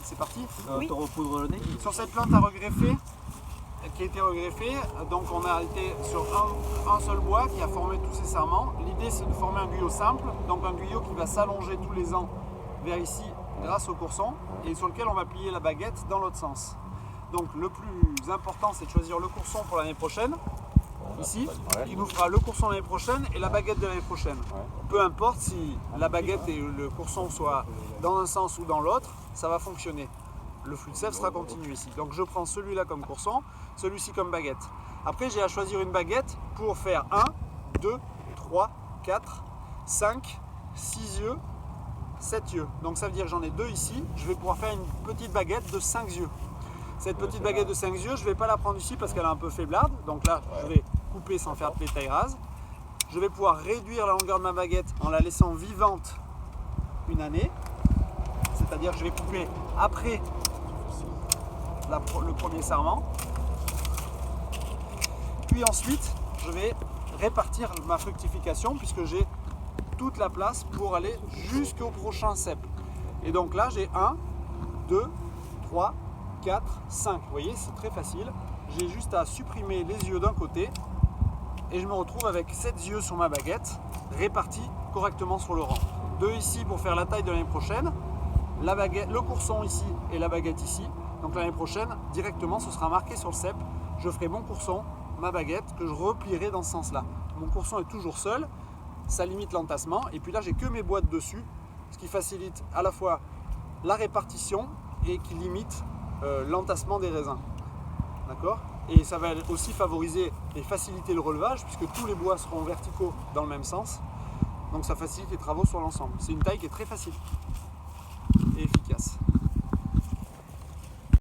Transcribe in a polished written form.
C'est parti. Oui. Te repoudre le nez. Sur cette plante à regreffer, qui a été regreffée, donc on a été sur un seul bois qui a formé tous ces serments. L'idée c'est de former un guyot simple, donc un guyot qui va s'allonger tous les ans vers ici grâce au courson et sur lequel on va plier la baguette dans l'autre sens. Donc le plus important c'est de choisir le courson pour l'année prochaine, ici, qui nous fera le courson l'année prochaine et la baguette de l'année prochaine. Peu importe si la baguette et le courson soient dans un sens ou dans l'autre, ça va fonctionner. Le flux de sève sera continu ici. Donc je prends celui-là comme courson, celui-ci comme baguette. Après j'ai à choisir une baguette pour faire 1, 2, 3, 4, 5, 6 yeux, 7 yeux. Donc ça veut dire que j'en ai 2 ici. Je vais pouvoir faire une petite baguette de 5 yeux. Cette petite baguette de 5 yeux, je ne vais pas la prendre ici parce qu'elle est un peu faiblarde. Donc là, je vais couper sans faire de taille rase. Je vais pouvoir réduire la longueur de ma baguette en la laissant vivante une année. C'est-à-dire que je vais couper après le premier sarment. Puis ensuite, je vais répartir ma fructification puisque j'ai toute la place pour aller jusqu'au prochain cep. Et donc là, j'ai 1, 2, 3, 4, 5. Vous voyez, c'est très facile. J'ai juste à supprimer les yeux d'un côté et je me retrouve avec 7 yeux sur ma baguette répartis correctement sur le rang. 2 ici pour faire la taille de l'année prochaine, la baguette, le courson ici et la baguette ici. Donc l'année prochaine, directement, ce sera marqué sur le cep. Je ferai mon courson, ma baguette, que je replierai dans ce sens-là. Mon courson est toujours seul, ça limite l'entassement. Et puis là, j'ai que mes boîtes dessus, ce qui facilite à la fois la répartition et qui limite l'entassement des raisins. D'accord ? Et ça va aussi favoriser et faciliter le relevage, puisque tous les bois seront verticaux dans le même sens. Donc ça facilite les travaux sur l'ensemble. C'est une taille qui est très facile.